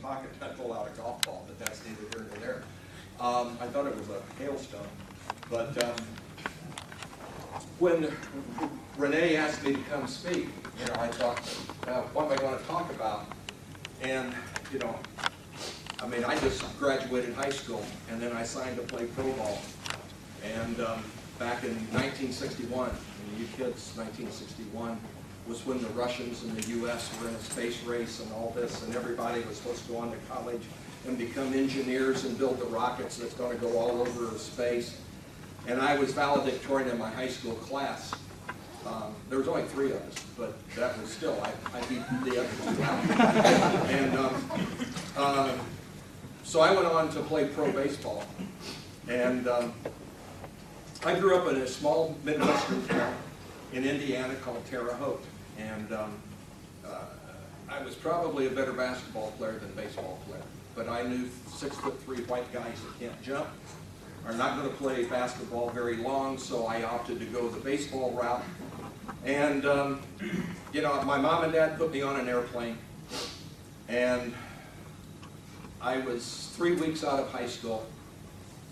pocket and I pull out a golf ball, but that's neither here nor there. I thought it was a hailstone. But when Renee asked me to come speak, I thought, what am I going to talk about? And, I just graduated high school, and then I signed to play pro ball. And back in 1961, and you kids, 1961, was when the Russians and the U.S. were in a space race and all this, and everybody was supposed to go on to college and become engineers and build the rockets that's going to go all over space. And I was valedictorian in my high school class. There was only 3 of us, but that was still, I beat the other 2 out. And so I went on to play pro baseball. And I grew up in a small Midwestern town in Indiana called Terre Haute. And I was probably a better basketball player than baseball player. But I knew 6'3" white guys that can't jump are not going to play basketball very long, so I opted to go the baseball route. And, my mom and dad put me on an airplane, and I was 3 weeks out of high school,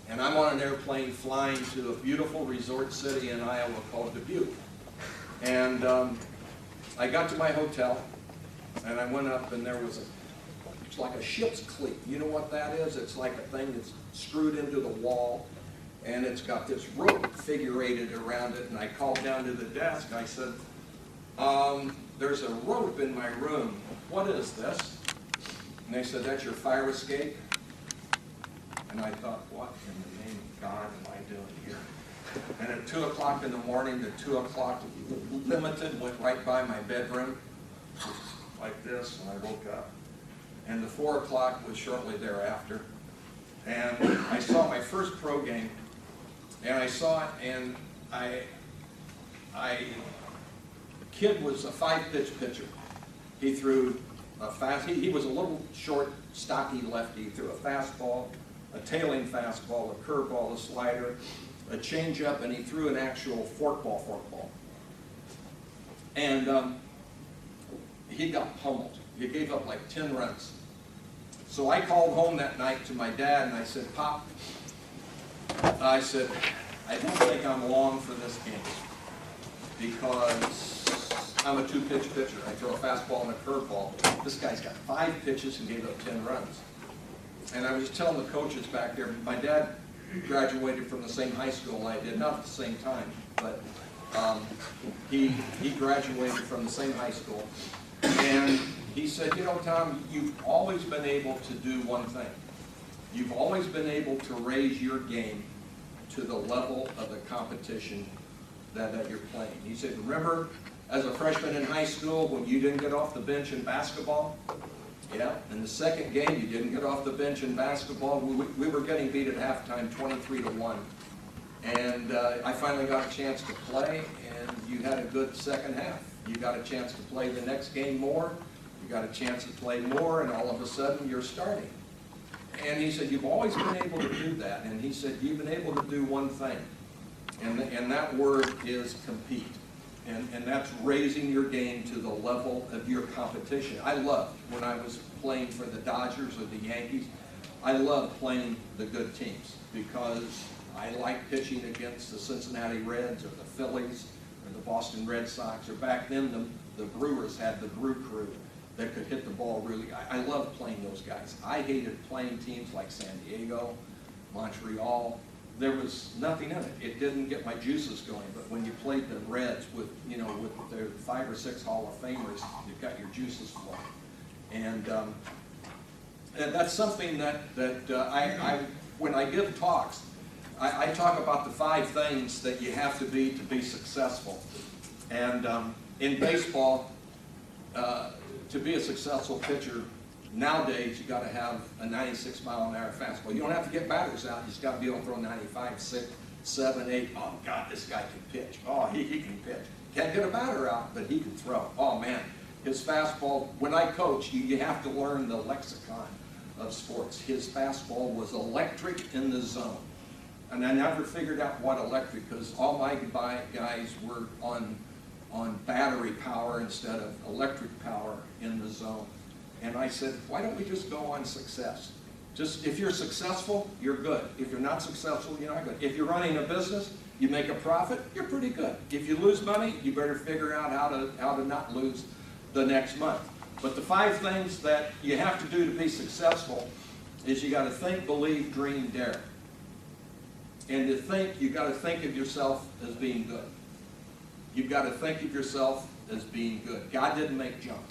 and I'm on an airplane flying to a beautiful resort city in Iowa called Dubuque. And I got to my hotel, and I went up, and there was it's like a ship's cleat. You know what that is? It's like a thing that's screwed into the wall, and it's got this rope figurated around it. And I called down to the desk. I said, there's a rope in my room. What is this? And they said, that's your fire escape. And I thought, what in the name of God am I doing here? And at 2 o'clock in the morning, the 2 o'clock limited went right by my bedroom, like this, when I woke up. And the 4 o'clock was shortly thereafter. And I saw my first pro game, and I saw it, and the kid was a 5-pitch pitcher. He threw a fast, he was a little short, stocky lefty. He threw a fastball, a tailing fastball, a curveball, a slider, a changeup, and he threw an actual forkball. And he got pummeled. He gave up like 10 runs. So I called home that night to my dad, and I said, Pop, I said, I don't think I'm long for this game because I'm a 2-pitch pitcher. I throw a fastball and a curveball. This guy's got 5 pitches and gave up 10 runs. And I was just telling the coaches back there, my dad graduated from the same high school I did, not at the same time, but he graduated from the same high school. And he said, Tom, you've always been able to do one thing. You've always been able to raise your game to the level of the competition that you're playing. He said, remember, as a freshman in high school, when you didn't get off the bench in basketball? Yeah, in the second game, you didn't get off the bench in basketball. We were getting beat at halftime 23-1. And I finally got a chance to play, and you had a good second half. You got a chance to play the next game more. You got a chance to play more, and all of a sudden you're starting. And he said, you've always been able to do that. And he said, you've been able to do one thing, and that word is compete. And that's raising your game to the level of your competition. I loved, when I was playing for the Dodgers or the Yankees, I loved playing the good teams because I liked pitching against the Cincinnati Reds or the Phillies or the Boston Red Sox, or back then the Brewers had the Brew Crew that could hit the ball really. I loved playing those guys. I hated playing teams like San Diego, Montreal. There was nothing in it. It didn't get my juices going. But when you played the Reds with their 5 or 6 Hall of Famers, you got your juices flowing. And that's something that when I give talks, I talk about the 5 things that you have to be successful. And in baseball, to be a successful pitcher, nowadays you got to have a 96-mile-an-hour fastball. You don't have to get batters out. You just got to be able to throw 95, 6, 7, 8. Oh God, this guy can pitch. Oh, he can pitch. Can't get a batter out, but he can throw. Oh man, his fastball. When I coach, you have to learn the lexicon of sports. His fastball was electric in the zone, and I never figured out what electric, because all my guys were on battery power instead of electric power in the zone. And I said, why don't we just go on success? Just, if you're successful, you're good. If you're not successful, you're not good. If you're running a business, you make a profit, you're pretty good. If you lose money, you better figure out how to not lose the next month. But the 5 things that you have to do to be successful is you got to think, believe, dream, dare. And to think, you got to think of yourself as being good. You've got to think of yourself as being good. God didn't make junk.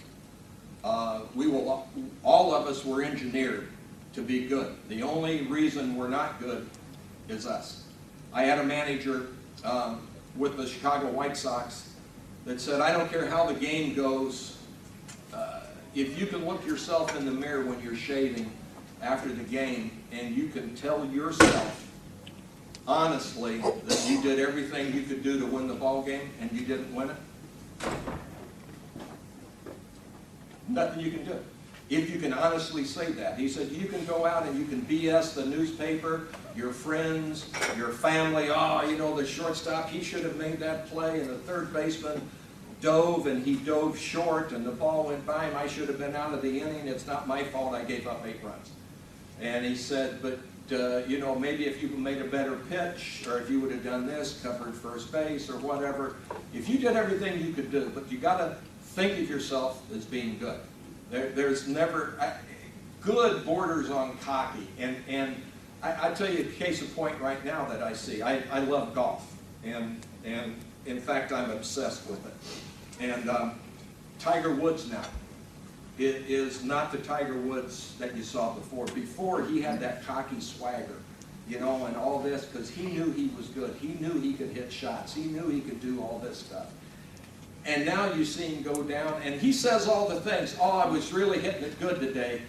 All of us were engineered to be good. The only reason we're not good is us. I had a manager with the Chicago White Sox that said, I don't care how the game goes, if you can look yourself in the mirror when you're shaving after the game and you can tell yourself honestly that you did everything you could do to win the ball game and you didn't win it, nothing you can do. If you can honestly say that. He said, you can go out and you can BS the newspaper, your friends, your family. Oh, you know, the shortstop, he should have made that play, and the third baseman dove, and he dove short, and the ball went by him. I should have been out of the inning. It's not my fault I gave up 8 runs. And he said, but, you know, maybe if you made a better pitch, or if you would have done this, covered first base, or whatever, if you did everything you could do, but you got to think of yourself as being good. There's never, good borders on cocky. And I tell you a case in point right now that I see. I love golf. And in fact, I'm obsessed with it. And Tiger Woods now, it is not the Tiger Woods that you saw before. Before, he had that cocky swagger, you know, and all this, because he knew he was good. He knew he could hit shots. He knew he could do all this stuff. And now you see him go down, and he says all the things. Oh, I was really hitting it good today.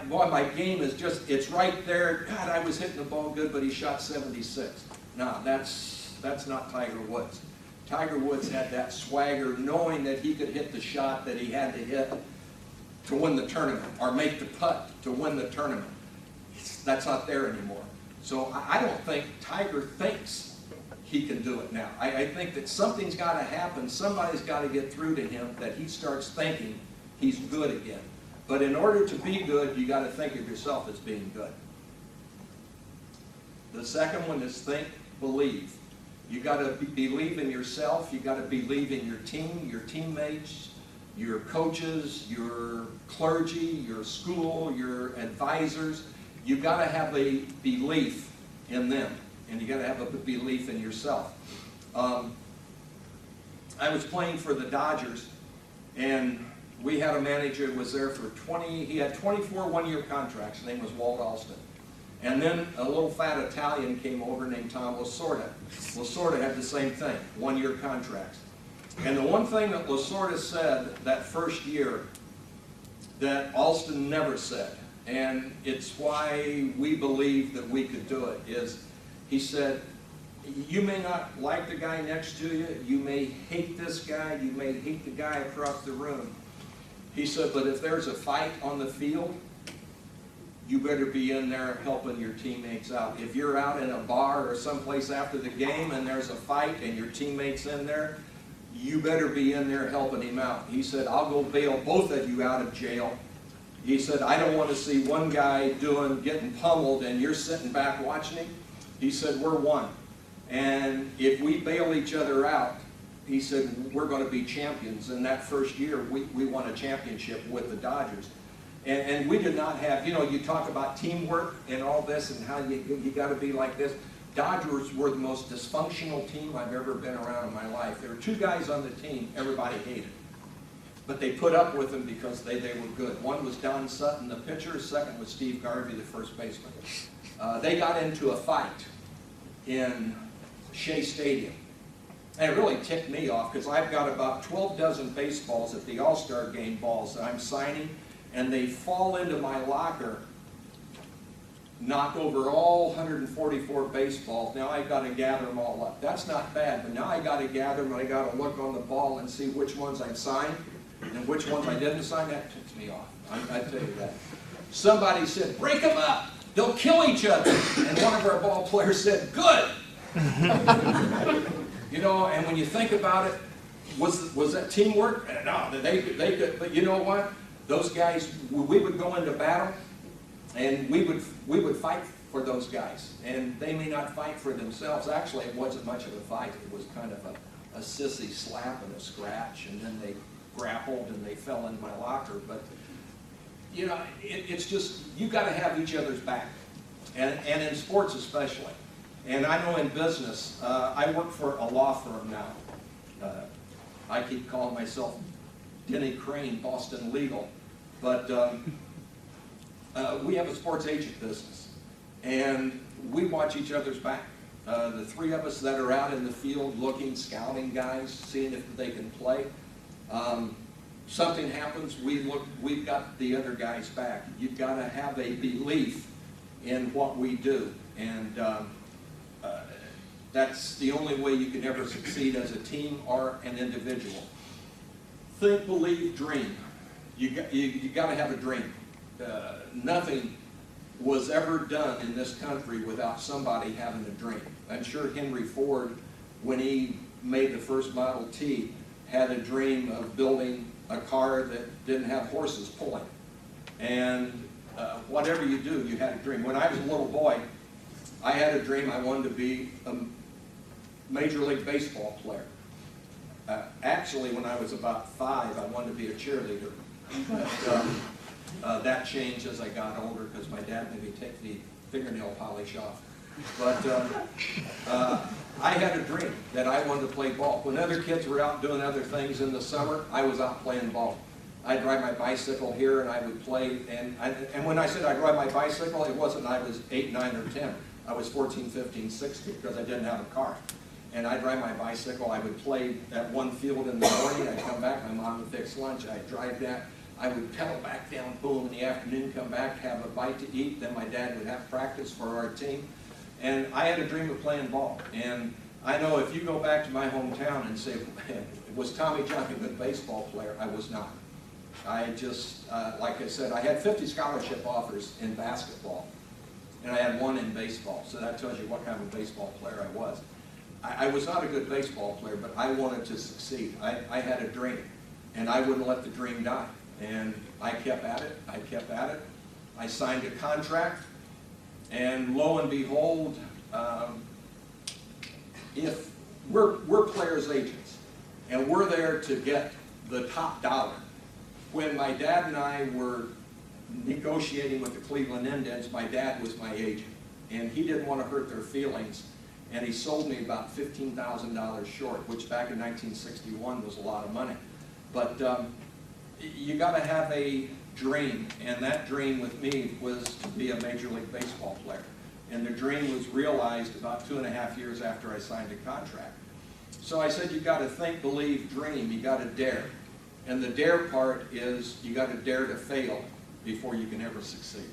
Boy, my game is just, it's right there. God, I was hitting the ball good, but he shot 76. No, that's not Tiger Woods. Tiger Woods had that swagger, knowing that he could hit the shot that he had to hit to win the tournament, or make the putt to win the tournament. That's not there anymore. So I don't think Tiger thinks he can do it now. I think that something's got to happen. Somebody's got to get through to him that he starts thinking he's good again. But in order to be good, you got to think of yourself as being good. The second one is think, believe. You got to believe in yourself. You got to believe in your team, your teammates, your coaches, your clergy, your school, your advisors. You got to have a belief in them. And you got to have a belief in yourself. I was playing for the Dodgers, and we had a manager who was there for he had 24 one-year contracts. His name was Walt Alston. And then a little fat Italian came over named Tom Lasorda. Lasorda had the same thing, one-year contracts. And the one thing that Lasorda said that first year that Alston never said, and it's why we believe that we could do it, is he said, you may not like the guy next to you, you may hate this guy, you may hate the guy across the room. He said, but if there's a fight on the field, you better be in there helping your teammates out. If you're out in a bar or someplace after the game and there's a fight and your teammate's in there, you better be in there helping him out. He said, I'll go bail both of you out of jail. He said, I don't want to see one guy getting pummeled and you're sitting back watching him. He said, we're one. And if we bail each other out, he said, we're going to be champions. And that first year, we won a championship with the Dodgers. And we did not have, you know, you talk about teamwork and all this and how you got to be like this. Dodgers were the most dysfunctional team I've ever been around in my life. There were 2 guys on the team everybody hated. But they put up with them because they were good. One was Don Sutton, the pitcher. Second was Steve Garvey, the first baseman. They got into a fight in Shea Stadium. And it really ticked me off because I've got about 12 dozen baseballs at the All-Star Game balls that I'm signing, and they fall into my locker, knock over all 144 baseballs. Now I've got to gather them all up. That's not bad, but now I got to gather them and I got to look on the ball and see which ones I'd signed and which ones I didn't sign. That ticks me off. I tell you that. Somebody said, break them up. They'll kill each other. And one of our ball players said, good. You know, and when you think about it, was that teamwork? No, they could, but you know what? Those guys, we would go into battle, and we would fight for those guys, and they may not fight for themselves. Actually, it wasn't much of a fight. It was kind of a sissy slap and a scratch, and then they grappled and they fell in my locker. But you know, it's just, you got to have each other's back, and in sports especially. And I know in business, I work for a law firm now. I keep calling myself Denny Crane, Boston Legal, but we have a sports agent business, and we watch each other's back. The three of us that are out in the field looking, scouting guys, seeing if they can play. Something happens, we've got the other guy's back. You've got to have a belief in what we do, and that's the only way you can ever succeed as a team or an individual. Think, believe, dream. You got to have a dream. Nothing was ever done in this country without somebody having a dream. I'm sure Henry Ford, when he made the first Model T, had a dream of building a car that didn't have horses pulling. And whatever you do, you had a dream. When I was a little boy, I had a dream I wanted to be a Major League Baseball player. Actually, when I was about 5, I wanted to be a cheerleader. But that changed as I got older because my dad made me take the fingernail polish off. But I had a dream that I wanted to play ball. When other kids were out doing other things in the summer, I was out playing ball. I'd ride my bicycle here and I would play. And when I said I'd ride my bicycle, it wasn't I was 8, 9, or 10. I was 14, 15, 16 because I didn't have a car. And I'd ride my bicycle. I would play at one field in the morning. I'd come back. My mom would fix lunch. I'd drive that. I would pedal back down, boom, in the afternoon, come back, have a bite to eat. Then my dad would have practice for our team. And I had a dream of playing ball. And I know if you go back to my hometown and say, was Tommy John a good baseball player? I was not. I just, like I said, I had 50 scholarship offers in basketball. And I had 1 in baseball. So that tells you what kind of baseball player I was. I was not a good baseball player, but I wanted to succeed. I had a dream, and I wouldn't let the dream die. And I kept at it. I kept at it. I signed a contract, and lo and behold, if we're players' agents, and we're there to get the top dollar. When my dad and I were negotiating with the Cleveland Indians, my dad was my agent, and he didn't want to hurt their feelings. And he sold me about $15,000 short, which back in 1961 was a lot of money. But you got to have a dream, and that dream with me was to be a Major League Baseball player. And the dream was realized about 2.5 years after I signed a contract. So I said, you got to think, believe, dream. You got to dare. And the dare part is you got to dare to fail before you can ever succeed.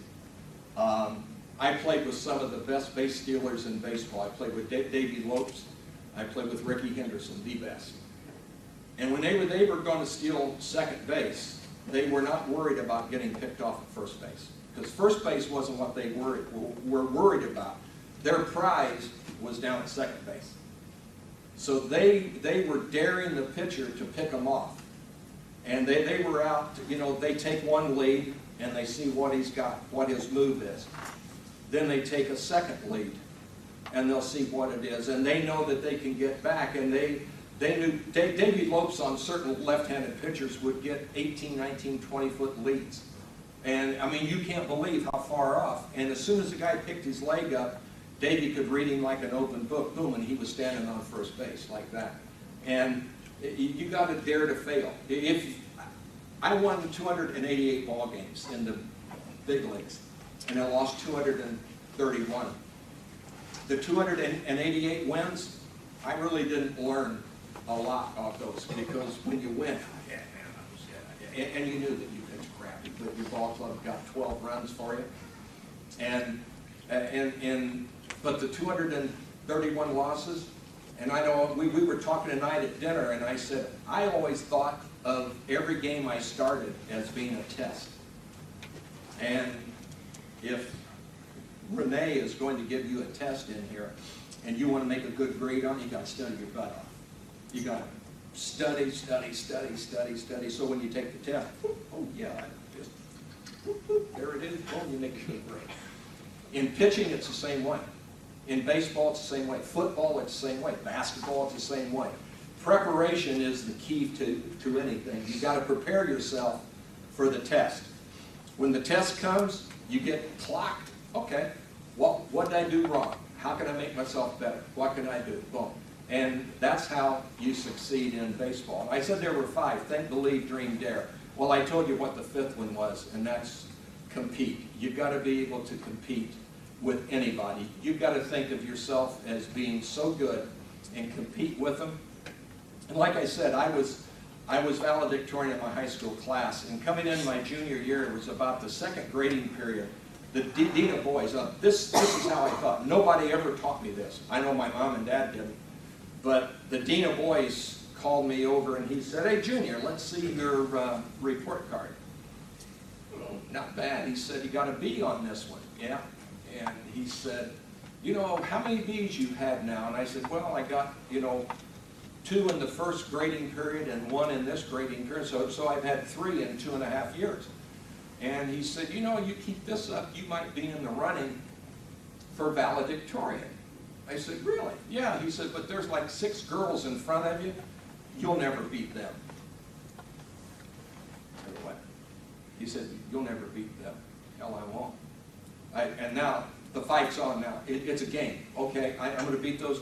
I played with some of the best base stealers in baseball. I played with Davey Lopes. I played with Ricky Henderson, the best. And when they were going to steal second base, they were not worried about getting picked off at first base. Because first base wasn't what they were worried about. Their prize was down at second base. So they were daring the pitcher to pick them off. And they were out, you know, they take one lead and they see what he's got, what his move is. Then they take a second lead, and they'll see what it is, and they know that they can get back. And they knew Davey Lopes on certain left-handed pitchers would get 18, 19, 20-foot leads. And, I mean, you can't believe how far off. And as soon as the guy picked his leg up, Davey could read him like an open book, boom, and he was standing on first base like that. And you got to dare to fail. I won 288 ball games in the big leagues, and I lost 231. The 288 wins, I really didn't learn a lot of those, because when you win, yeah, man, and you knew that you pitched crappy, but your ball club got 12 runs for you, but the 231 losses, and I know we were talking tonight at dinner, and I said I always thought of every game I started as being a test. And if Renee is going to give you a test in here, and you want to make a good grade on it, you got to study your butt off. You got to. study, study, study, study, study. So when you take the test, oh yeah, just there it is. Boom, you make a good break. In pitching, it's the same way. In baseball, it's the same way. Football, it's the same way. Basketball, it's the same way. Preparation is the key to anything. You've got to prepare yourself for the test. When the test comes, you get clocked. Okay, what did I do wrong? How can I make myself better? What can I do? Boom. And that's how you succeed in baseball. I said there were 5. Think, believe, dream, dare. Well, I told you what the 5th one was, and that's compete. You've got to be able to compete with anybody. You've got to think of yourself as being so good and compete with them. And like I said, I was valedictorian in my high school class, and coming in my junior year, it was about the 2nd grading period. The dean of boys, this is how I thought. Nobody ever taught me this. I know my mom and dad didn't. But the dean of boys called me over and he said, "Hey, Junior, let's see your report card." Well, not bad. He said, "You got a B on this one." Yeah. And he said, "You know, how many B's you've had now?" And I said, "Well, I got, 2 in the 1st grading period and 1 in this grading period, so I've had 3 in 2.5 years. And he said, "You keep this up, you might be in the running for valedictorian." I said, "Really?" "Yeah." He said, "But there's like 6 girls in front of you. You'll never beat them." I said, "What?" He said, "You'll never beat them." "Hell, I won't." And now, the fight's on now. It's a game. Okay, I'm going to beat those.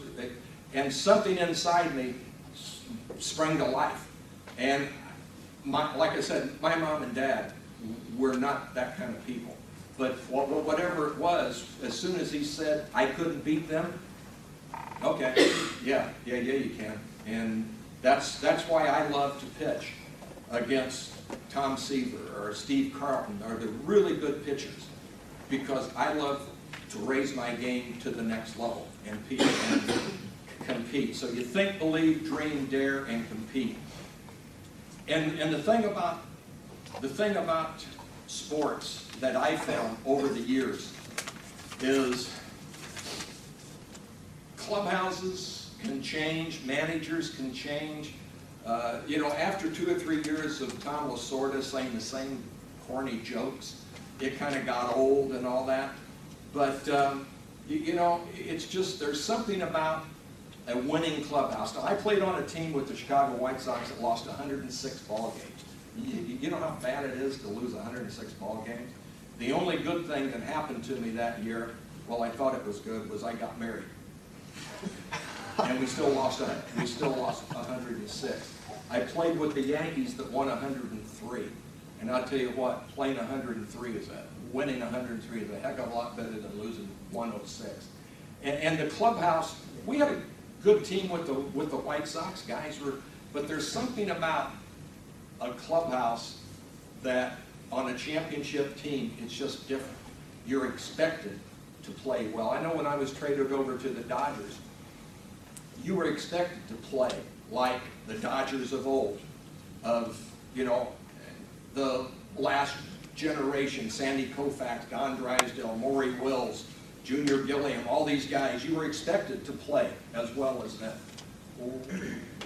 And something inside me sprang to life. And like I said, my mom and dad were not that kind of people. But whatever it was, as soon as he said I couldn't beat them, okay, yeah, you can. And that's why I love to pitch against Tom Seaver or Steve Carlton or the really good pitchers, because I love to raise my game to the next level and compete. So you think, believe, dream, dare, and compete. And the thing about sports that I found over the years is clubhouses can change, managers can change. After 2 or 3 years of Tom Lasorda saying the same corny jokes, it kind of got old and all that. But, it's just, there's something about a winning clubhouse. Now, I played on a team with the Chicago White Sox that lost 106 ball games. You know how bad it is to lose 106 ball games? The only good thing that happened to me that year, well, I thought it was good, was I got married. And we still lost 106. I played with the Yankees that won 103. And I'll tell you what, playing 103 winning 103 is a heck of a lot better than losing 106. And the clubhouse, we had a good team with the White Sox guys, but there's something about a clubhouse that on a championship team, it's just different. You're expected to play well. I know when I was traded over to the Dodgers, you were expected to play like the Dodgers of old, of, the last generation, Sandy Koufax, Don Drysdale, Maury Wills, Junior Gilliam, all these guys. You were expected to play as well as them.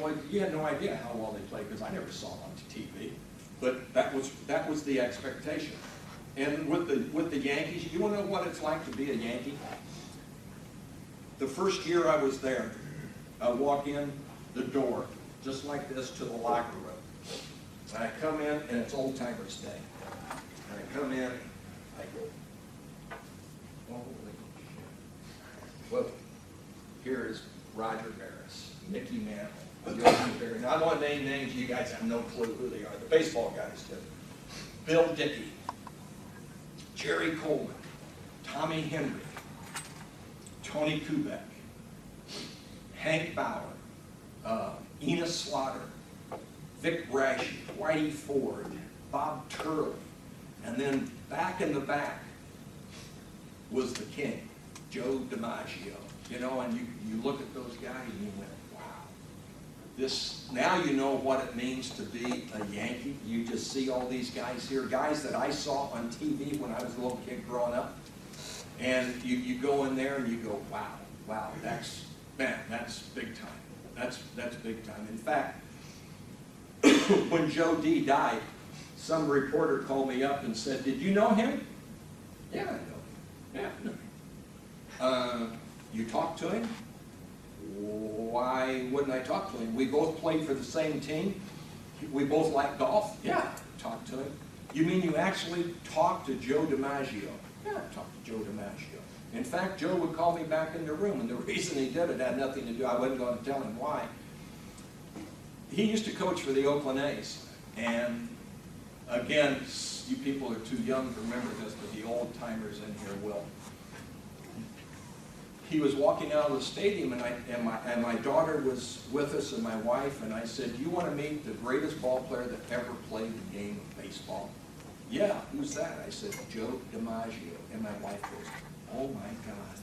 Well, you had no idea how well they played because I never saw them on TV. But that was the expectation. And with the Yankees, you want to know what it's like to be a Yankee? The first year I was there, I walk in the door, just like this, to the locker room. And I come in, and it's Old Timers Day. And I come in, I go, holy shit. Whoa. Here is Roger Maris, Mickey Mantle, Yogi Berra. Now, I don't want to name names, you guys have no clue who they are. The baseball guys do. Bill Dickey, Jerry Coleman, Tommy Henry, Tony Kubek, Hank Bauer, Enos Slaughter, Vic Brashy, Whitey Ford, Bob Turley, and then back in the back was the king, Joe DiMaggio. And you look at those guys and you went, wow. Now you know what it means to be a Yankee. You just see all these guys here, guys that I saw on TV when I was a little kid growing up. And you go in there and you go, wow, that's big time. That's big time. In fact, when Joe D died, some reporter called me up and said, "Did you know him?" "Yeah, I know him." "Yeah, I know him." "You talked to him?" "Why wouldn't I talk to him? We both played for the same team. We both like golf." "Yeah, talked to him." "You mean you actually talked to Joe DiMaggio?" "Yeah, I talked to Joe DiMaggio. In fact, Joe would call me back in the room, and the reason he did it had nothing to do, I wasn't going to tell him why. He used to coach for the Oakland A's, and again, you people are too young to remember this, but the old timers in here will. He was walking out of the stadium, and my daughter was with us, and my wife, and I said, "You want to meet the greatest ball player that ever played the game of baseball?" "Yeah, who's that?" I said, "Joe DiMaggio." And my wife goes, "Oh my God,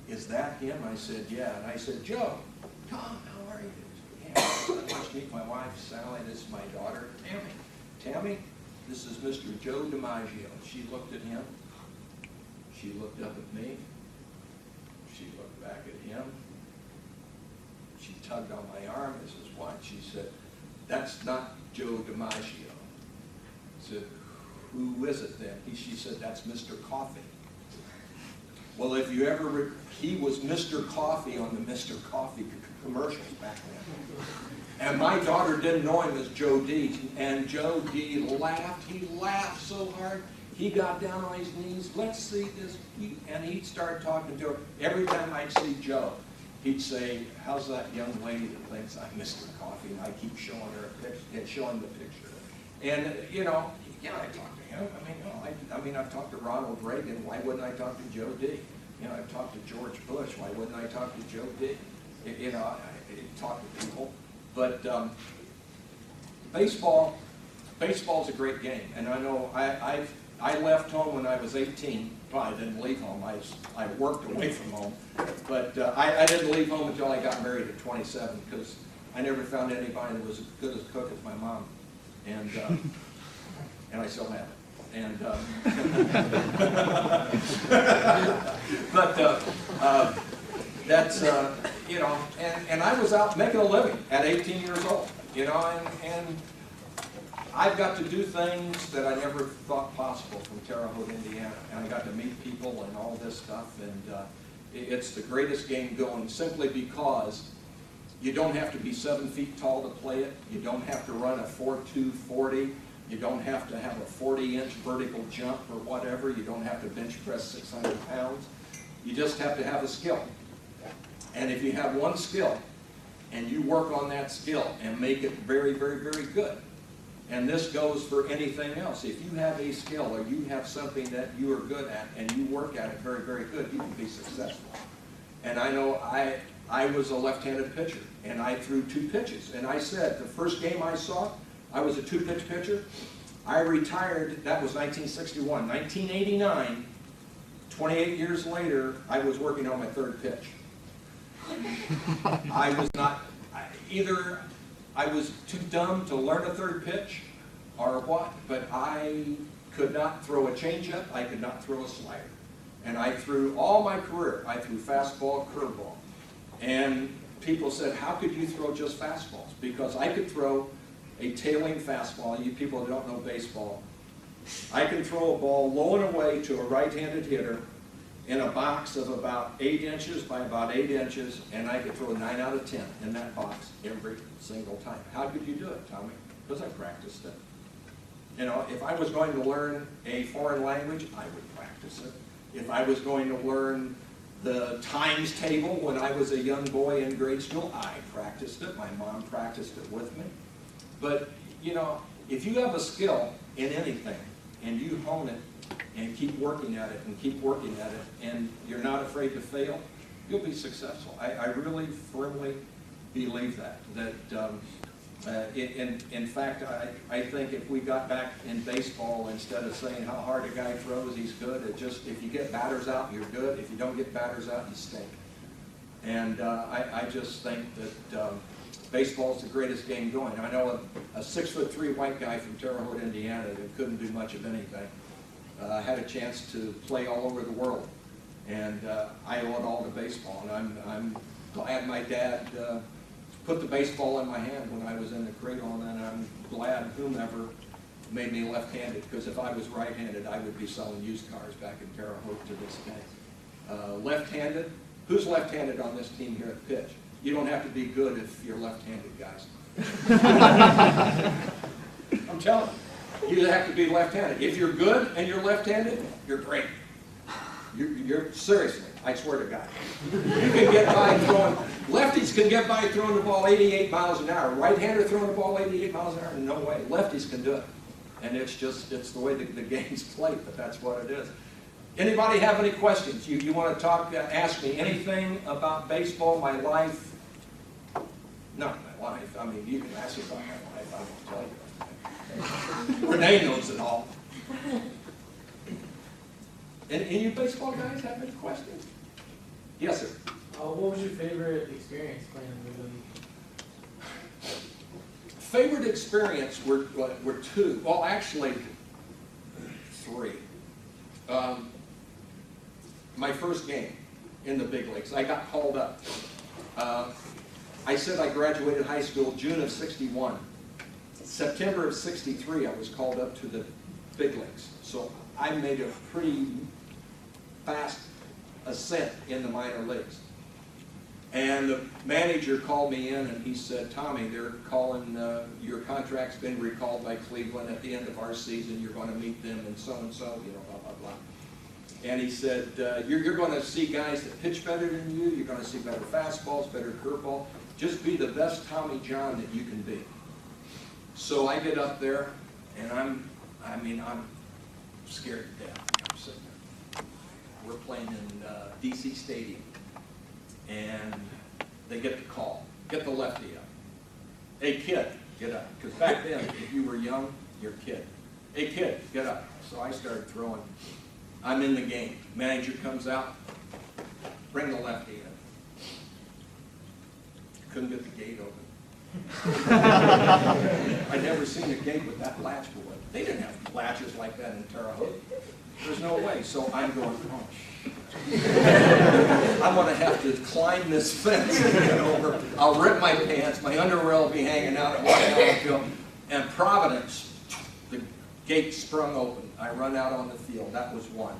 is that him?" I said, "Yeah." And I said, "Joe, Tom, how are you?" "Yeah." I watched meet my wife, Sally. This is my daughter, Tammy. "Tammy, this is Mr. Joe DiMaggio." She looked at him. She looked up at me. She looked back at him. She tugged on my arm. This is what she said. "That's not Joe DiMaggio." I said, "Who is it then?" She said, "That's Mr. Coffee." Well, if you ever, he was Mr. Coffee on the Mr. Coffee commercials back then. And my daughter didn't know him as Joe D. And Joe D laughed. He laughed so hard. He got down on his knees. "Let's see this." And he'd start talking to her. Every time I'd see Joe, he'd say, "How's that young lady that thinks I'm Mr. Coffee?" And I keep showing her a picture, and showing the picture. And, you know, yeah, I talked to him. I mean, I've talked to Ronald Reagan. Why wouldn't I talk to Joe D? You know, I've talked to George Bush. Why wouldn't I talk to Joe D? You know, I talk to people. But baseball's a great game. And I know I left home when I was 18. Well, I didn't leave home. I worked away from home. But I didn't leave home until I got married at 27 because I never found anybody that was as good a cook as my mom. And I still have it. And but that's you know, and I was out making a living at 18 years old. You know, and I've got to do things that I never thought possible from Terre Haute, Indiana. And I got to meet people and all this stuff. And it's the greatest game going simply because you don't have to be 7 feet tall to play it. You don't have to run a 4.2 40. You don't have to have a 40-inch vertical jump or whatever. You don't have to bench press 600 pounds. You just have to have a skill. And if you have one skill and you work on that skill and make it very, very, very good, and this goes for anything else. If you have a skill or you have something that you are good at and you work at it very, very good, you can be successful. And I know I was a left-handed pitcher, and I threw 2 pitches. And I said, the first game I saw, I was a 2-pitch pitcher. I retired, that was 1961. 1989, 28 years later, I was working on my 3rd pitch. I was not, either I was too dumb to learn a 3rd pitch or what, but I could not throw a changeup, I could not throw a slider. And I threw all my career, I threw fastball, curveball. And people said, how could you throw just fastballs? Because I could throw a tailing fastball. You people who don't know baseball, I can throw a ball low and away to a right-handed hitter in a box of about 8 inches by about 8 inches, and I could throw a 9 out of 10 in that box every single time. How could you do it, Tommy? Because I practiced it. You know, if I was going to learn a foreign language, I would practice it. If I was going to learn the times table when I was a young boy in grade school, I practiced it. My mom practiced it with me. But, you know, if you have a skill in anything and you hone it and keep working at it and keep working at it and you're not afraid to fail, you'll be successful. I really firmly believe that. In fact, I think if we got back in baseball, instead of saying how hard a guy throws, he's good, it just, if you get batters out, you're good. If you don't get batters out, you stink. And I just think that baseball's the greatest game going. I know a 6'3" white guy from Terre Haute, Indiana, that couldn't do much of anything. Had a chance to play all over the world, and I owe it all to baseball. And I'm glad my dad put the baseball in my hand when I was in the cradle, and I'm glad whomever made me left-handed, because if I was right-handed, I would be selling used cars back in Terre Haute to this day. Left-handed, who's left-handed on this team here at Pitch? You don't have to be good if you're left-handed, guys. I'm telling you, you have to be left-handed. If you're good and you're left-handed, you're great. You're seriously, I swear to God. You can get by throwing, lefties can get by throwing the ball 88 miles an hour. Right-hander throwing the ball 88 miles an hour, no way. Lefties can do it. And it's the way the game's played, but that's what it is. Anybody have any questions? You want to talk, ask me anything about baseball, my life? Not my life. I mean, you can ask me about my life, I won't tell you. Renee knows it all. And you baseball guys have any questions? Yes, sir. What was your favorite experience playing in the league? Favorite experience were two. Well, actually, three. My first game in the big leagues, I got called up. I said I graduated high school June of '61. September of '63, I was called up to the big leagues. So I made a pretty fast ascent in the minor leagues. And the manager called me in and he said, Tommy, they're calling, your contract's been recalled by Cleveland at the end of our season. You're going to meet them and so, blah, blah, blah. And he said, you're going to see guys that pitch better than you. You're going to see better fastballs, better curveball. Just be the best Tommy John that you can be. So I get up there and I'm scared to death. I'm sitting there. We're playing in DC Stadium. And they get the call, get the lefty up. Hey kid, get up. Because back then, if you were young, you're a kid. Hey kid, get up. So I started throwing. I'm in the game. Manager comes out, bring the lefty in. Couldn't get the gate open. I'd never seen a gate with that latch boy. They didn't have latches like that in Terre Haute. There's no way. So I'm going, oh, I'm going to have to climb this fence and get over. I'll rip my pants, my underwear will be hanging out, and walk out on the field. And Providence, the gate sprung open. I run out on the field. That was one.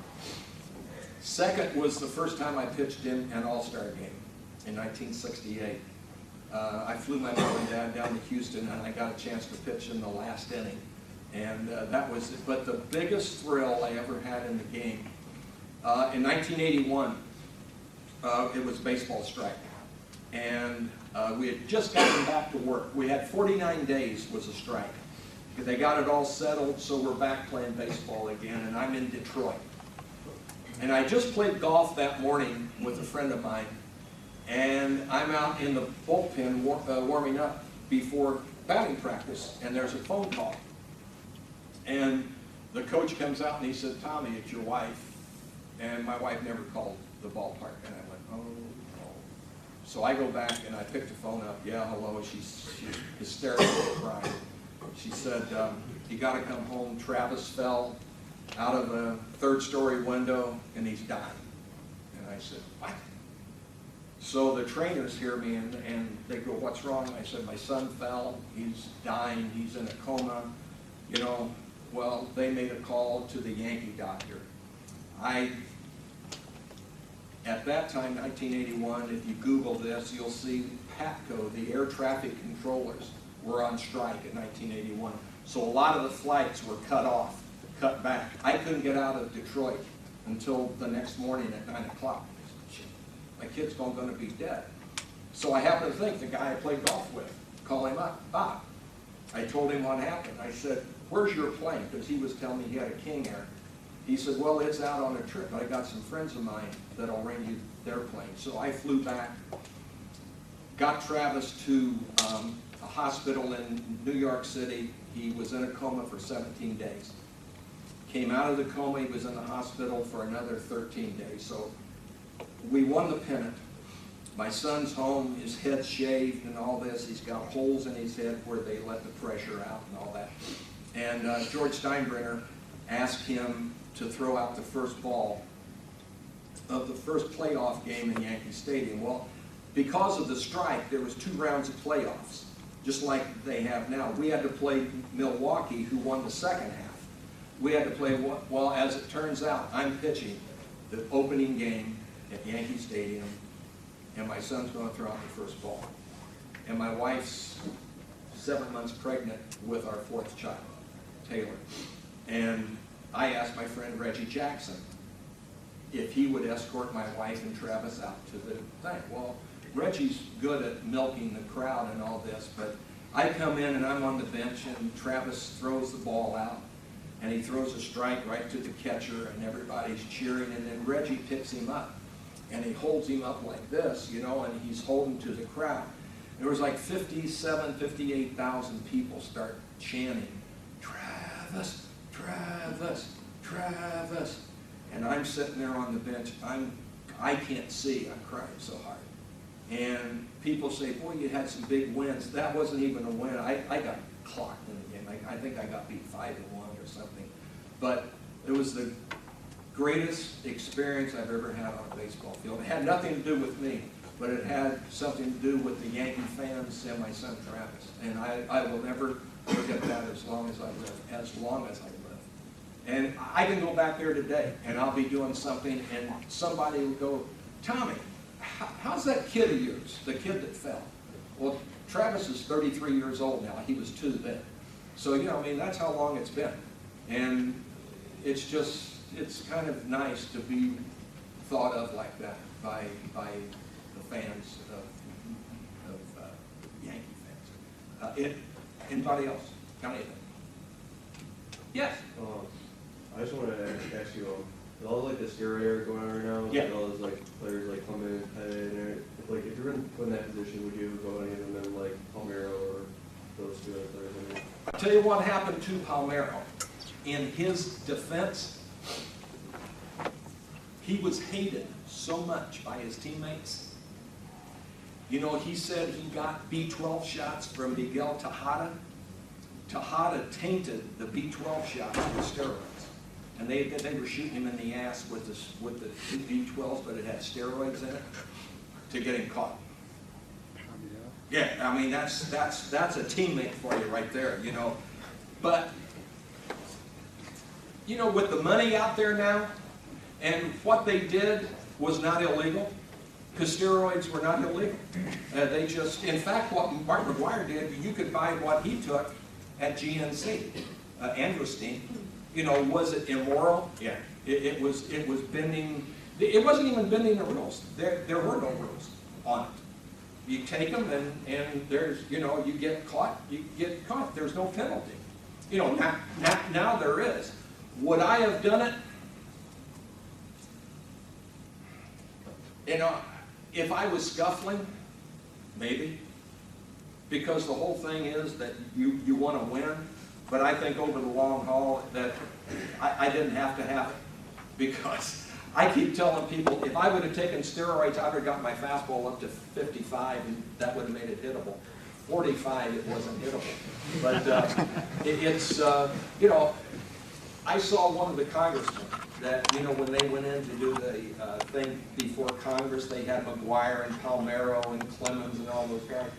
Second was the first time I pitched in an all-star game in 1968. I flew my mom and dad down to Houston, and I got a chance to pitch in the last inning. And that was it. But the biggest thrill I ever had in the game, in 1981, it was baseball strike. And we had just gotten back to work. We had 49 days was a strike. They got it all settled, so we're back playing baseball again, and I'm in Detroit. And I just played golf that morning with a friend of mine, and I'm out in the bullpen warming up before batting practice, and there's a phone call. And the coach comes out and he said, Tommy, it's your wife. And my wife never called the ballpark. And I went, oh, no. So I go back and I pick the phone up. Yeah, hello. She's hysterical crying. She said, you got to come home. Travis fell out of a third-story window and he's dying. And I said, what? So the trainers hear me and they go, what's wrong? I said, my son fell. He's dying. He's in a coma. You know, well, they made a call to the Yankee doctor. At that time, 1981, if you Google this, you'll see PATCO, the air traffic controllers, were on strike in 1981. So a lot of the flights were cut off, cut back. I couldn't get out of Detroit until the next morning at 9 o'clock. My kid's going to be dead. So I happened to think the guy I played golf with, call him up, Bob. I told him what happened. I said, where's your plane? Because he was telling me he had a King Air. He said, well, it's out on a trip. I got some friends of mine that'll rent you their plane. So I flew back, got Travis to a hospital in New York City. He was in a coma for 17 days. Came out of the coma, he was in the hospital for another 13 days. So we won the pennant. My son's home, his head's shaved and all this. He's got holes in his head where they let the pressure out and all that. And George Steinbrenner asked him to throw out the first ball of the first playoff game in Yankee Stadium. Well, because of the strike, there was 2 rounds of playoffs, just like they have now. We had to play Milwaukee, who won the second half. We had to play, well, as it turns out, I'm pitching the opening game at Yankee Stadium, and my son's going to throw out the first ball. And my wife's 7 months pregnant with our 4th child, Taylor. And I asked my friend Reggie Jackson if he would escort my wife and Travis out to the thing. Well, Reggie's good at milking the crowd and all this, but I come in and I'm on the bench and Travis throws the ball out and he throws a strike right to the catcher and everybody's cheering, and then Reggie picks him up and he holds him up like this, you know, and he's holding to the crowd. There was like 58,000 people start chanting, "Travis, Travis, Travis." And I'm sitting there on the bench, I can't see, I'm crying so hard. And people say, "Boy, you had some big wins." That wasn't even a win. I got clocked in the game. I think I got beat 5-1 or something. But it was the greatest experience I've ever had on a baseball field. It had nothing to do with me, but it had something to do with the Yankee fans and my son Travis. And I will never forget that as long as I live, as long as I live. And I can go back there today, and I'll be doing something, and somebody will go, "Tommy, how's that kid of yours, the kid that fell?" Well, Travis is 33 years old now. He was 2 then. So, you know, I mean, that's how long it's been. And it's just, it's kind of nice to be thought of like that by the fans of Yankee fans. Anybody else? Got anything? Yes? I just want to ask you, with all like the steroid era going on right now, Yeah. and all those like players like Clement and Pettit, and like if you're put in that position, would you go any of them like Palmeiro or those 2 other players? I mean, I'll tell you what happened to Palmeiro. In his defense, he was hated so much by his teammates. You know, he said he got B12 shots from Miguel Tejada. Tejada tainted the B12 shots with steroids. And they were shooting him in the ass with the 2 B12s, but it had steroids in it to get him caught. Yeah, I mean, that's a teammate for you right there, you know. But, you know, with the money out there now, and what they did was not illegal, because steroids were not illegal. They just, in fact, what Mark McGwire did, you could buy what he took at GNC, Androstein. You know, was it immoral? Yeah. It was bending, it wasn't even bending the rules. There were no rules on it. You take them and there's, you know, you get caught, There's no penalty. You know, now there is. Would I have done it? You know, if I was scuffling, maybe. Because the whole thing is that you want to win. But I think over the long haul that I didn't have to have it. Because I keep telling people, if I would have taken steroids, I would have got my fastball up to 55, and that would have made it hittable. 45, it wasn't hittable. But it's, you know, I saw one of the congressmen that, you know, when they went in to do the thing before Congress, they had McGwire and Palmeiro and Clemens and all those guys.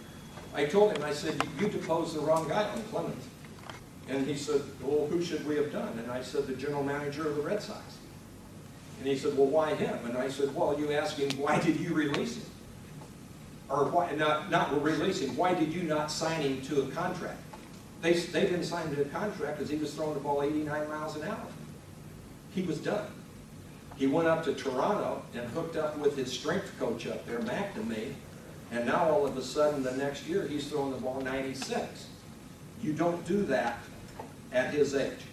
I told him, I said, you deposed the wrong guy on Clemens. And he said, well, who should we have done? And I said, the general manager of the Red Sox. And he said, well, why him? And I said, well, you ask him, why did you release him? Or why, not release him, why did you not sign him to a contract? They didn't sign him to a contract because he was throwing the ball 89 miles an hour. He was done. He went up to Toronto and hooked up with his strength coach up there, McNamee, and now all of a sudden the next year he's throwing the ball 96. You don't do that at his age.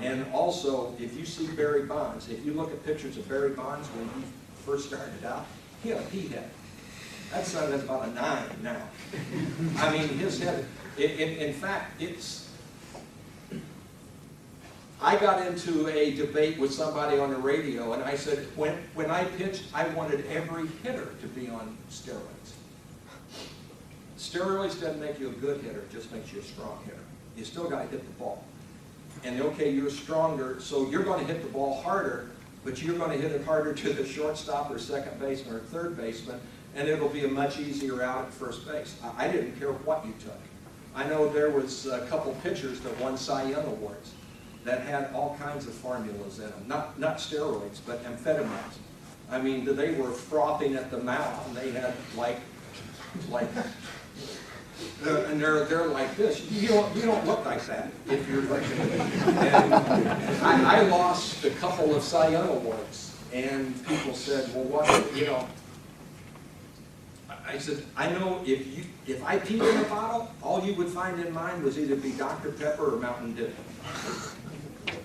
And also, if you see Barry Bonds, if you look at pictures of Barry Bonds when he first started out, he had a pea head. That son has about a 9 now. I mean, his head, in fact, I got into a debate with somebody on the radio, and I said, when I pitched, I wanted every hitter to be on steroids. Steroids doesn't make you a good hitter, it just makes you a strong hitter. You still got to hit the ball. And okay, you're stronger, so you're going to hit the ball harder, but you're going to hit it harder to the shortstop or second baseman or third baseman and it'll be a much easier out at first base. I didn't care what you took. I know there was a couple pitchers that won Cy Young Awards that had all kinds of formulas in them, not steroids, but amphetamines. I mean, they were frothing at the mouth, and they had and they're like this. You don't look like that if you're like. And I lost a couple of Cy Young Awards, and people said, "Well, what? You know?" I said, "I know if I peed in a bottle, all you would find in mine was either be Dr. Pepper or Mountain Dew.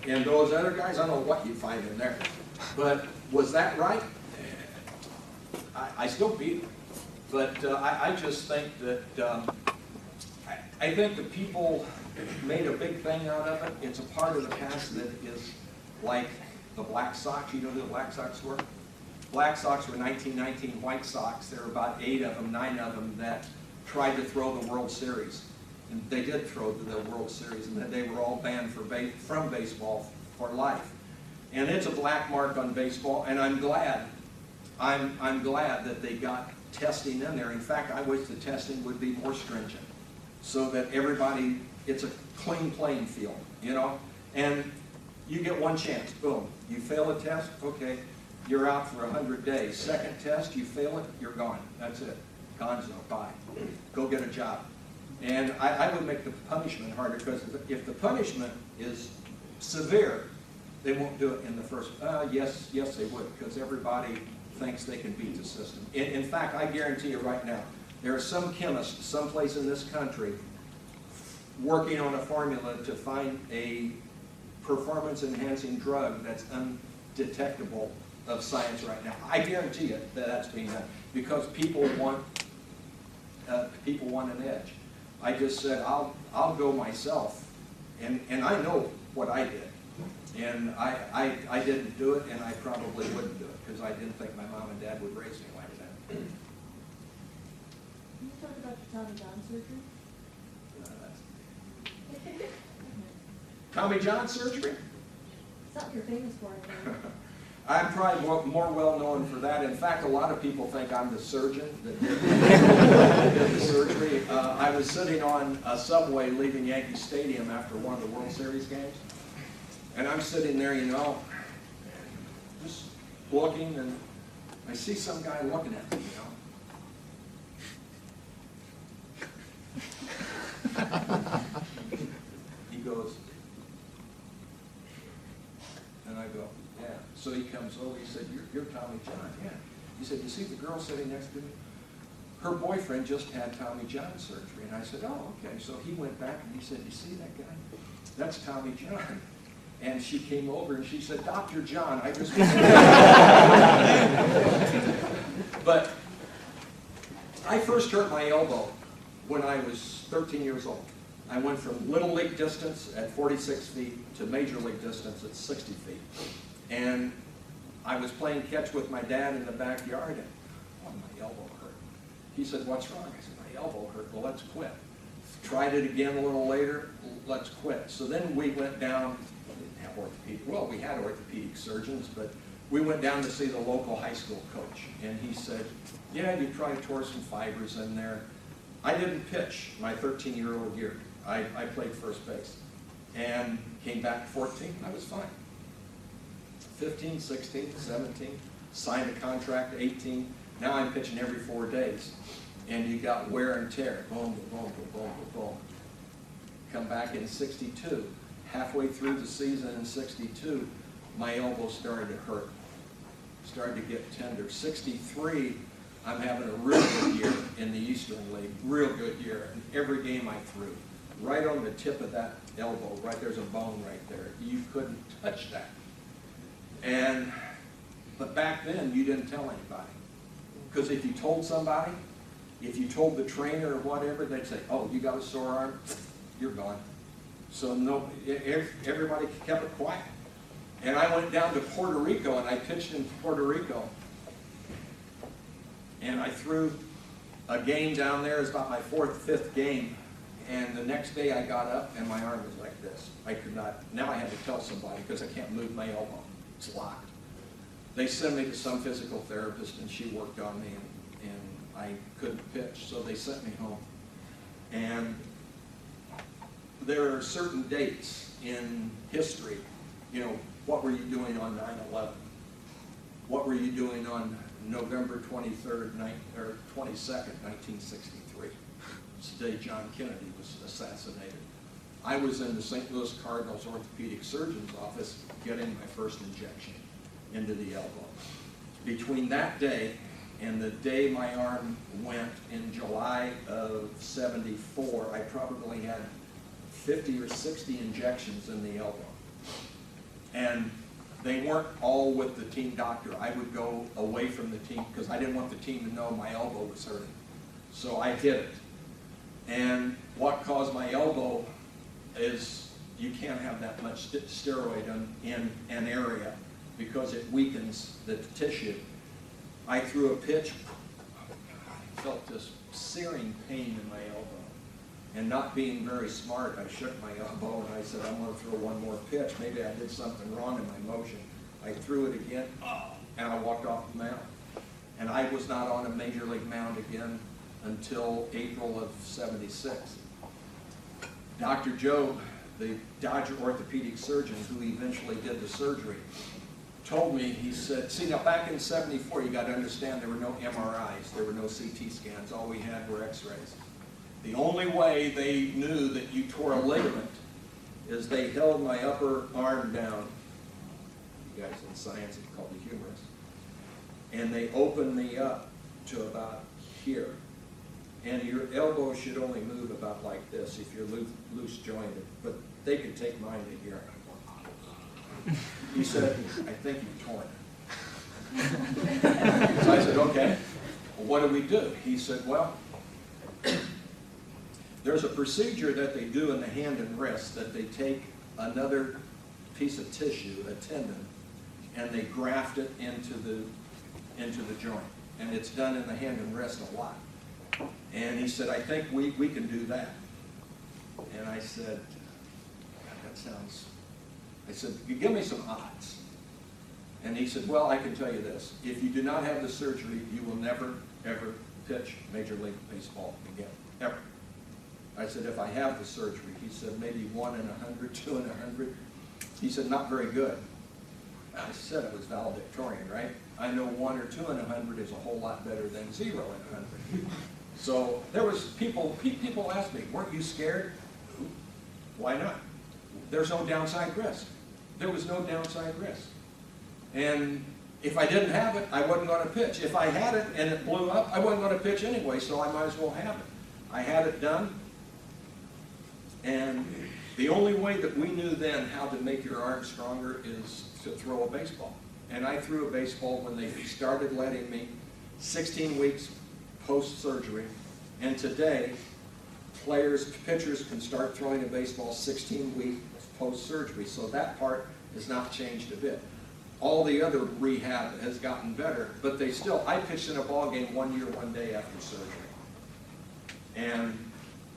And those other guys, I don't know what you'd find in there. But was that right? I still beat them. But I just think that, I think that people made a big thing out of it. It's a part of the past that is like the Black Sox. You know who the Black Sox were? Black Sox were 1919 White Sox. There were about 9 of them that tried to throw the World Series. And they did throw the World Series, and they were all banned from baseball for life. And it's a black mark on baseball, and I'm glad. I'm glad that they got testing in there. In fact, I wish the testing would be more stringent, so that everybody, it's a clean playing field, you know? And you get one chance, boom. You fail a test, okay, you're out for 100 days. Second test, you fail it, you're gone. That's it. Gonzo, bye. Go get a job. And I would make the punishment harder, because if the punishment is severe, they won't do it in the first. Yes, they would, because everybody thinks they can beat the system. In fact, I guarantee you right now, there are some chemists someplace in this country working on a formula to find a performance-enhancing drug that's undetectable of science right now. I guarantee you that that's being done, because people want an edge. I just said, I'll go myself, and I know what I did. And I didn't do it, and I probably wouldn't do it, because I didn't think my mom and dad would raise me like that. Can you talk about your Tommy John surgery? Tommy John surgery? Something you're famous for. I'm probably more well known for that. In fact, a lot of people think I'm the surgeon that did the surgery. I was sitting on a subway leaving Yankee Stadium after one of the World Series games. And I'm sitting there, you know, just looking, and I see some guy looking at me, you know. He goes, and I go, yeah. So he comes over, he said, you're Tommy John, yeah. He said, you see the girl sitting next to me? Her boyfriend just had Tommy John surgery. And I said, oh, okay. So he went back and he said, you see that guy? That's Tommy John. And she came over and she said, Dr. John, I just was But I first hurt my elbow when I was 13 years old. I went from little league distance at 46 feet to major league distance at 60 feet. And I was playing catch with my dad in the backyard, and my elbow hurt. He said, what's wrong? I said, my elbow hurt. Well, let's quit. Tried it again a little later, let's quit. So then we went down, we didn't have orthopedic, well, we had orthopedic surgeons, but we went down to see the local high school coach. And he said, yeah, you probably tore some fibers in there. I didn't pitch my 13-year-old year. I played first base and came back 14. I was fine. 15, 16, 17, signed a contract 18. Now I'm pitching every 4 days. And you got wear and tear. Boom, boom, boom, boom, boom. Come back in 62. Halfway through the season in 62, my elbow started to hurt. Started to get tender. 63, I'm having a real good year in the Eastern League. Real good year. And every game I threw. Right on the tip of that elbow, right there's a bone right there. You couldn't touch that. But back then, you didn't tell anybody. Because if you told somebody, if you told the trainer or whatever, they'd say, oh, you got a sore arm? You're gone. So no, everybody kept it quiet. And I went down to Puerto Rico, and I pitched in Puerto Rico. And I threw a game down there. It was about my 4th, 5th game. And the next day I got up, and my arm was like this. I could not, now I had to tell somebody because I can't move my elbow. It's locked. They sent me to some physical therapist, and she worked on me, and I couldn't pitch, so they sent me home. And there are certain dates in history, you know, what were you doing on 9/11? What were you doing on November 23rd, 22nd, 1963? It's the day John Kennedy was assassinated. I was in the St. Louis Cardinals orthopedic surgeon's office getting my first injection into the elbow. Between that day and the day my arm went in July of '74, I probably had 50 or 60 injections in the elbow. And they weren't all with the team doctor. I would go away from the team because I didn't want the team to know my elbow was hurting. So I hit it. And what caused my elbow is you can't have that much steroid in an area because it weakens the tissue. I threw a pitch, I felt this searing pain in my elbow. And not being very smart, I shook my elbow and I said, I'm going to throw one more pitch. Maybe I did something wrong in my motion. I threw it again, and I walked off the mound. And I was not on a major league mound again until April of '76. Dr. Jobe, the Dodger orthopedic surgeon who eventually did the surgery, told me, he said, see, now back in '74, you got to understand there were no MRIs, there were no CT scans, all we had were x-rays. The only way they knew that you tore a ligament is they held my upper arm down. You guys in science, it's called the humerus. And they opened me up to about here. And your elbow should only move about like this if you're loose jointed, but they could take mine to here. He said, I think you've torn it. So I said, okay, well, what do we do? He said, well, there's a procedure that they do in the hand and wrist that they take another piece of tissue, a tendon, and they graft it into the joint. And it's done in the hand and wrist a lot. And he said, I think we can do that. And I said, that sounds, I said, you give me some odds. And he said, well, I can tell you this. If you do not have the surgery, you will never, ever pitch Major League Baseball again, ever. I said, if I have the surgery, he said, maybe 1 in 100, 2 in 100. He said, not very good. I said it was valedictorian, right? I know 1 or 2 in 100 is a whole lot better than 0 in 100. So there was people asked me, weren't you scared? Why not? There's no downside risk. There was no downside risk. And if I didn't have it, I wasn't going to pitch. If I had it and it blew up, I wasn't going to pitch anyway, so I might as well have it. I had it done. And the only way that we knew then how to make your arm stronger is to throw a baseball. And I threw a baseball when they started letting me 16 weeks post-surgery. And today, pitchers can start throwing a baseball 16 weeks post-surgery. So that part has not changed a bit. All the other rehab has gotten better, but I pitched in a ball game 1 year, 1 day after surgery. And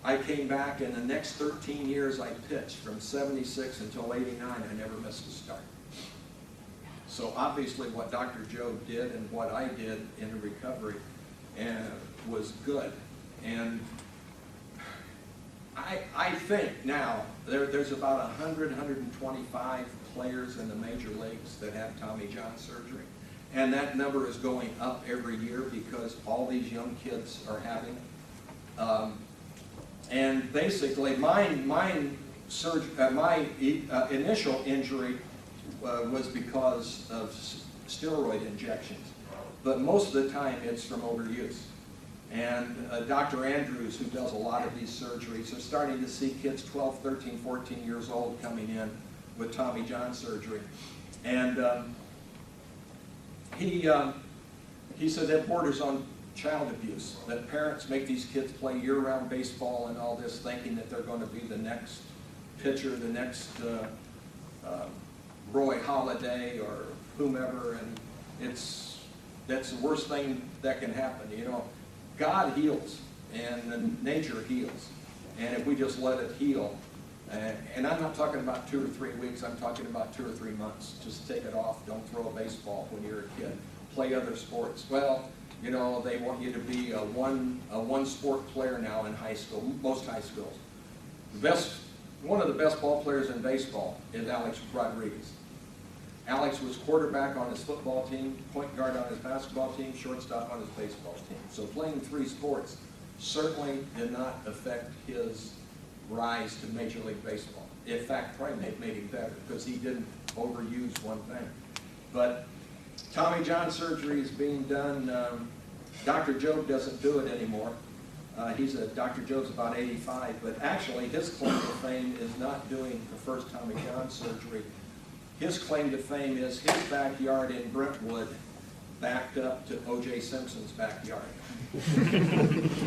I came back, and the next 13 years I pitched, from '76 until '89, I never missed a start. So obviously what Dr. Jobe did and what I did in the recovery was good. And I think now there's about 100, 125 players in the major leagues that have Tommy John surgery. And that number is going up every year because all these young kids are having it. And basically, my initial injury was because of steroid injections, but most of the time it's from overuse. And Dr. Andrews, who does a lot of these surgeries, are starting to see kids 12, 13, 14 years old coming in with Tommy John surgery. And he said that borders on child abuse, that parents make these kids play year-round baseball and all this, thinking that they're going to be the next pitcher, the next Roy Halladay or whomever, and that's the worst thing that can happen. You know, God heals and nature heals, and if we just let it heal, and I'm not talking about 2 or 3 weeks, I'm talking about 2 or 3 months. Just take it off. Don't throw a baseball when you're a kid. Play other sports. Well, You know, they want you to be a one sport player now in high school, most high schools. One of the best ball players in baseball is Alex Rodriguez. Alex was quarterback on his football team, point guard on his basketball team, shortstop on his baseball team. So playing 3 sports certainly did not affect his rise to Major League Baseball. In fact, probably made him better because he didn't overuse one thing. But Tommy John surgery is being done. Dr. Jobe doesn't do it anymore. Dr. Jobe's about 85, but actually his claim to fame is not doing the first Tommy John surgery. His claim to fame is his backyard in Brentwood backed up to O.J. Simpson's backyard.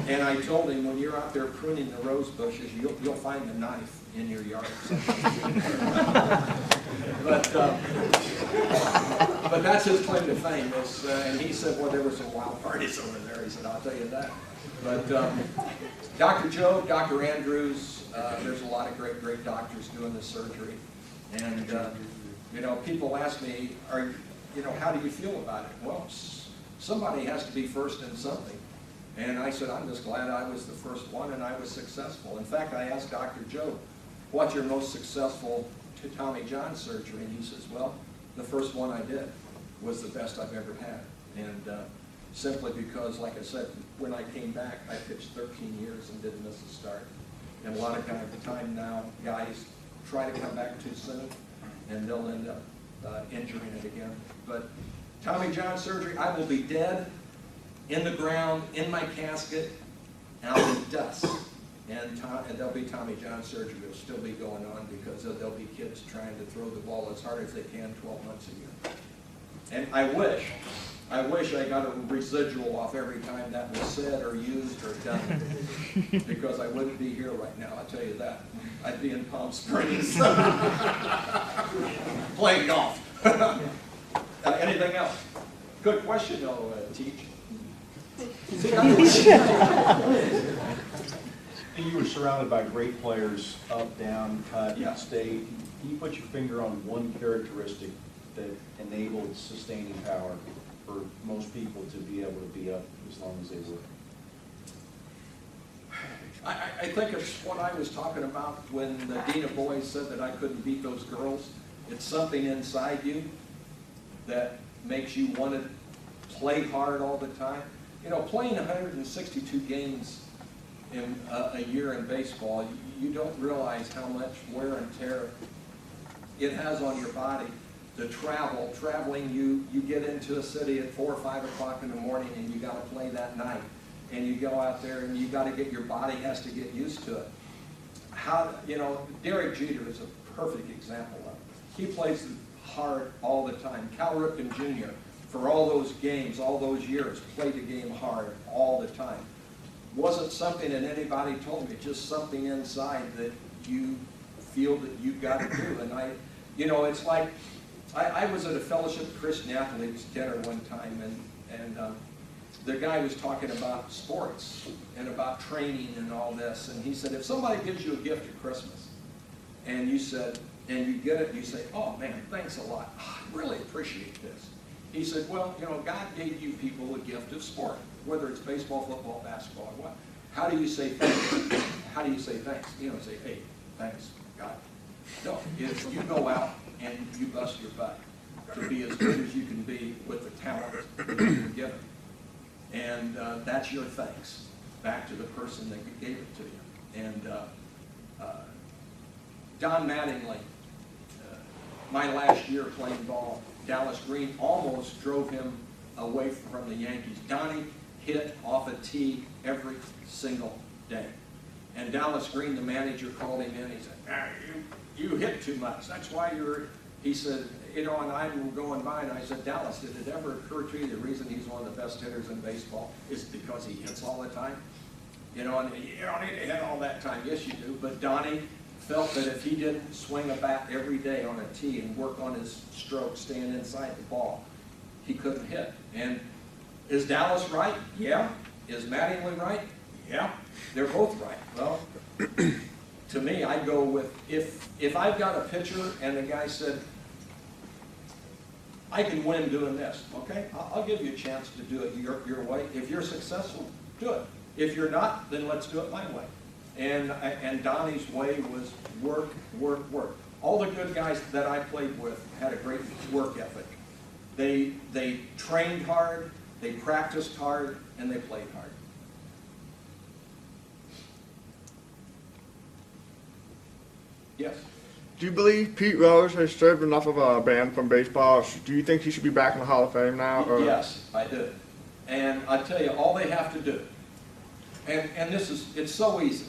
And I told him, when you're out there pruning the rose bushes, you'll find a knife in your yard. But that's his claim to fame. And he said, well, there were some wild parties over there. He said, I'll tell you that. But Dr. Jobe, Dr. Andrews, there's a lot of great doctors doing this surgery. And, you know, people ask me, how do you feel about it? Well, somebody has to be first in something. And I said, I'm just glad I was the first one and I was successful. In fact, I asked Dr. Jobe, what's your most successful Tommy John surgery? And he says, well, the first one I did was the best I've ever had. And simply because, like I said, when I came back, I pitched 13 years and didn't miss a start. And a lot of time now, guys try to come back too soon, and they'll end up injuring it again. But Tommy John surgery, I will be dead, in the ground, in my casket, out in dust. And there'll be Tommy John surgery. It'll still be going on because there'll be kids trying to throw the ball as hard as they can 12 months a year. And I wish I got a residual off every time that was said or used or done, because I wouldn't be here right now, I'll tell you that. I'd be in Palm Springs playing golf. Anything else? Good question, though, Teach. You were surrounded by great players, up, down, cut, Yeah. state. Can you put your finger on one characteristic that enabled sustaining power for most people to be able to be up as long as they were? I think it's what I was talking about when the Dean of Boys said that I couldn't beat those girls. It's something inside you that makes you want to play hard all the time. You know, playing 162 games in a year in baseball, you don't realize how much wear and tear it has on your body. The traveling, you get into a city at 4 or 5 o'clock in the morning and you got to play that night. And you go out there and you got to your body has to get used to it. Derek Jeter is a perfect example of it. He plays hard all the time. Cal Ripken Jr., for all those games, all those years, played the game hard all the time. Wasn't something that anybody told me, just something inside that you feel that you've got to do. And it's like, I was at a Fellowship of Christian Athletes dinner one time, and the guy was talking about sports and about training and all this, and he said, if somebody gives you a gift at Christmas, and you get it, and you say, oh man, thanks a lot, I really appreciate this. He said, well, God gave you people a gift of sport, whether it's baseball, football, basketball, or what. How do you say thanks? How do you say thanks? You don't say, hey, thanks, God. No, if you go out and you bust your butt to be as good as you can be with the talent that you've been given. And that's your thanks back to the person that gave it to you. And Don Mattingly, my last year playing ball, Dallas Green almost drove him away from the Yankees. Donnie hit off a tee every single day. And Dallas Green, the manager, called him in. He said, you hit too much. That's why he said, and I were going by, and I said, Dallas, did it ever occur to you the reason he's one of the best hitters in baseball is because he hits all the time? And you don't need to hit all that time. Yes, you do. But Donnie felt that if he didn't swing a bat every day on a tee and work on his stroke, staying inside the ball, he couldn't hit. And is Dallas right? Yeah. Is Mattingly right? Yeah. They're both right. Well, to me, I go with, if I've got a pitcher and the guy said, I can win doing this, okay? I'll give you a chance to do it your way. If you're successful, do it. If you're not, then let's do it my way. And Donnie's way was work, work, work. All the good guys that I played with had a great work ethic. They trained hard, they practiced hard, and they played hard. Yes? Do you believe Pete Rose has served enough of a ban from baseball? Do you think he should be back in the Hall of Fame now? Or? Yes, I do. And I tell you, all they have to do, and this is, it's so easy.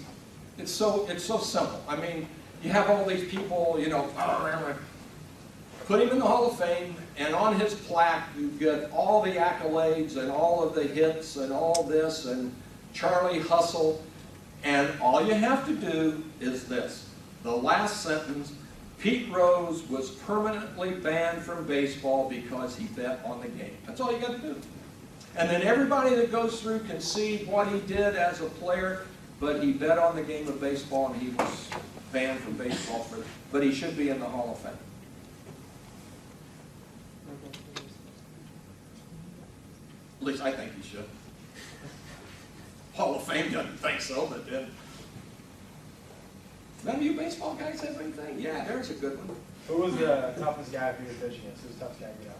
It's so simple. I mean, you have all these people, you know, put him in the Hall of Fame, and on his plaque you get all the accolades and all of the hits and all this and Charlie Hustle, and all you have to do is this. The last sentence, Pete Rose was permanently banned from baseball because he bet on the game. That's all you got to do. And then everybody that goes through can see what he did as a player, but he bet on the game of baseball and he was banned from baseball, but he should be in the Hall of Fame. At least I think he should. Hall of Fame doesn't think so, but then. None of you baseball guys have anything? Yeah, there's a good one. Who was the toughest guy for your pitching against? Who was the toughest guy to get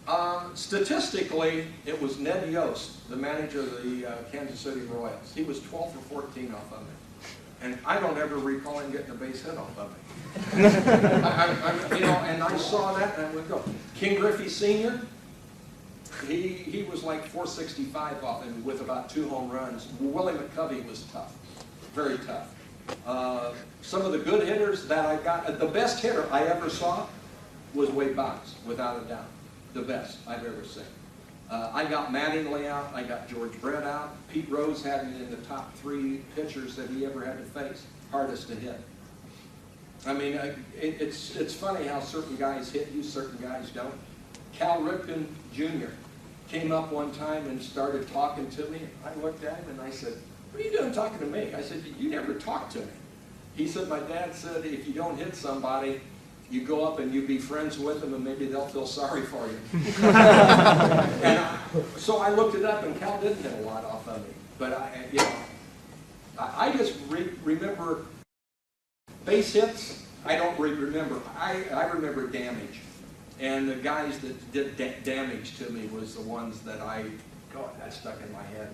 out? Statistically, it was Ned Yost, the manager of the Kansas City Royals. He was 12 for 14 off of me. And I don't ever recall him getting a base hit off of me. You know, and I saw that and I would go. King Griffey Sr., he was like 465 off him with about 2 home runs. Willie McCovey was tough, very tough. Some of the good hitters that I got, the best hitter I ever saw was Wade Boggs, without a doubt. The best I've ever seen. I got Mattingly out, I got George Brett out. Pete Rose had me in the top 3 pitchers that he ever had to face, hardest to hit. I mean, it's funny how certain guys hit you, certain guys don't. Cal Ripken Jr. came up one time and started talking to me. I looked at him and I said, "What are you doing talking to me?" I said, "You never talk to me." He said, "My dad said if you don't hit somebody, you go up and you be friends with them and maybe they'll feel sorry for you." So I looked it up and Cal didn't hit a lot off of me. But I just remember base hits. I don't remember. I remember damage. And the guys that did damage to me was the ones that that stuck in my head.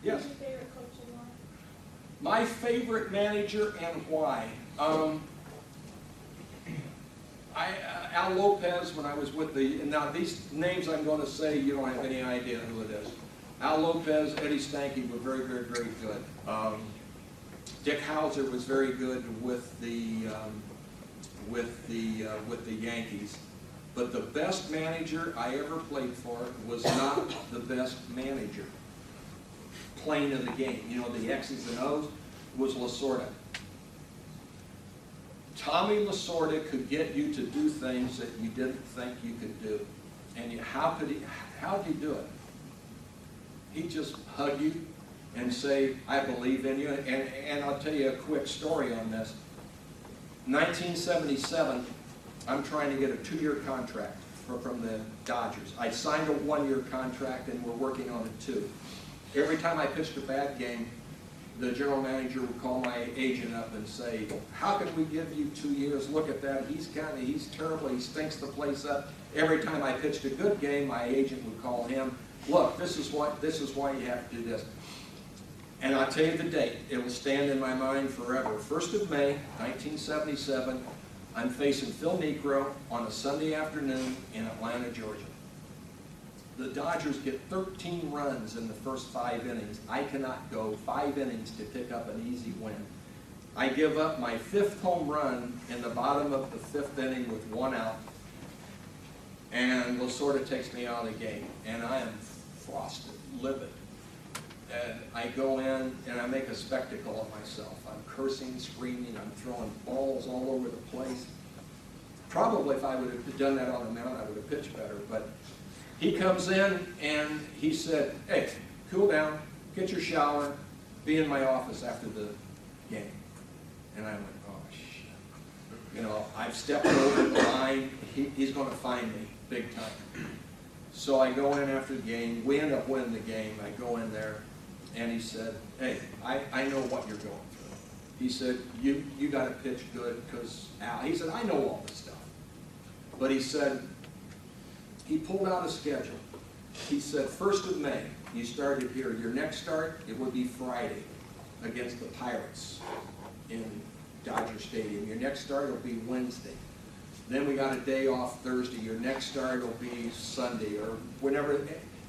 Yes? Who's your favorite coach and why? My favorite manager and why? Al Lopez, when I was with now these names I'm going to say, you don't have any idea who it is. Al Lopez, Eddie Stanky were very, very, very good. Dick Hauser was very good with the Yankees. But the best manager I ever played for was not the best manager. Plane of the game, you know, the X's and O's, was Lasorda. Tommy Lasorda could get you to do things that you didn't think you could do. And how did he do it? He'd just hug you and say, "I believe in you." And I'll tell you a quick story on this. 1977, I'm trying to get a 2-year contract from the Dodgers. I signed a 1-year contract and we're working on a 2. Every time I pitched a bad game, the general manager would call my agent up and say, "How can we give you 2 years? Look at that. He's terrible. He stinks the place up." Every time I pitched a good game, my agent would call him, "Look, this is why you have to do this." And I'll tell you the date. It will stand in my mind forever. 1st of May, 1977, I'm facing Phil Niekro on a Sunday afternoon in Atlanta, Georgia. The Dodgers get 13 runs in the first 5 innings. I cannot go 5 innings to pick up an easy win. I give up my 5th home run in the bottom of the 5th inning with 1 out. And Lasorda takes me out of the game. And I am frosted, livid. And I go in and I make a spectacle of myself. I'm cursing, screaming, I'm throwing balls all over the place. Probably if I would have done that on the mound, I would have pitched better. But he comes in and he said, "Hey, cool down, get your shower, be in my office after the game." And I went, "Oh, shit." You know, I've stepped over the line, he's gonna find me, big time. So I go in after the game, we end up winning the game, I go in there, and he said, hey, I know what you're going through. He said, you gotta pitch good, because Al, he said, I know all this stuff. But he said, he pulled out a schedule. He said, 1st of May, you started here, your next start, it would be Friday against the Pirates in Dodger Stadium. Your next start will be Wednesday. Then we got a day off Thursday. Your next start will be Sunday or whenever.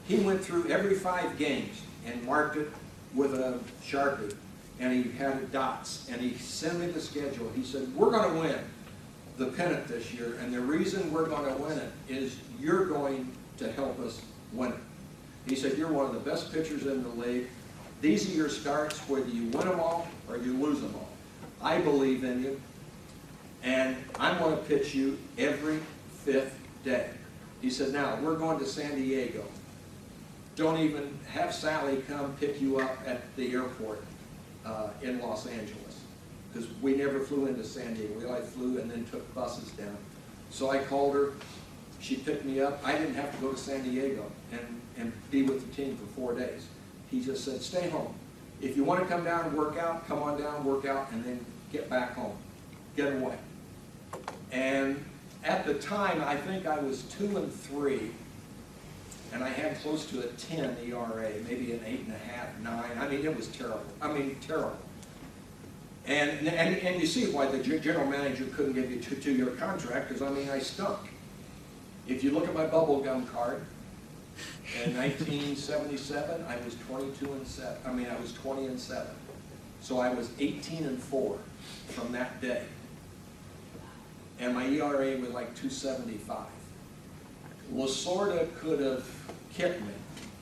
He went through every 5 games and marked it with a Sharpie, and he had it dots, and he sent me the schedule. He said, we're going to win the pennant this year, and the reason we're going to win it is you're going to help us win it. He said, you're one of the best pitchers in the league. These are your starts, whether you win them all or you lose them all. I believe in you, and I'm going to pitch you every 5th day. He said, now, we're going to San Diego. Don't even have Sally come pick you up at the airport in Los Angeles, because we never flew into San Diego. We like flew and then took buses down. So I called her. She picked me up. I didn't have to go to San Diego and be with the team for 4 days. He just said, stay home. If you want to come down and work out, come on down, work out, and then get back home. Get away. And at the time, I think I was 2-3, and I had close to a 10 ERA, maybe an 8.5, 9. I mean, it was terrible. I mean, terrible. And you see why the general manager couldn't give you a 2-year contract, because, I mean, I stunk. If you look at my bubble gum card, in 1977, I was 22-7. I mean, I was 20-7. So I was 18-4 from that day. And my ERA was like 2.75. Lasorda could have kicked me,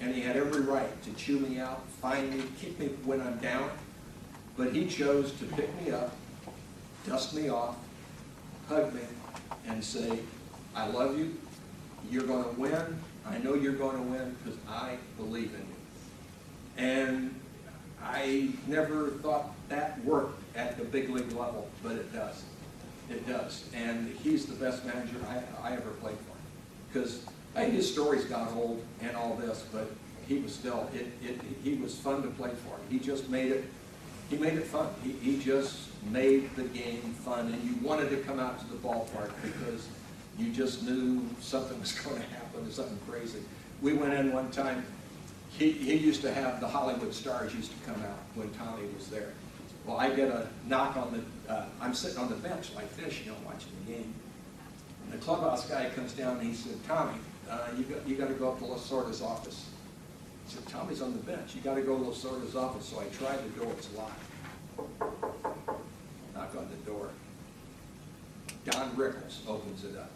and he had every right to chew me out, find me, kick me when I'm down. But he chose to pick me up, dust me off, hug me, and say, I love you, you're going to win, I know you're going to win because I believe in you. And I never thought that worked at the big league level, but it does. It does. And he's the best manager I ever played for. Because his stories got old and all this, but he was still, he was fun to play for. He just made it, he made it fun. He just made the game fun, and you wanted to come out to the ballpark because you just knew something was going to happen, something crazy. We went in one time, he used to have the Hollywood stars used to come out when Tommy was there. Well, I get a knock on the, I'm sitting on the bench like this, you know, watching the game. And the clubhouse guy comes down and he said, Tommy, you got to go up to Lasorda's office. I said, Tommy's on the bench. You got to go to Lasorda's office. So I tried the door, it's locked. Knock on the door. Don Rickles opens it up.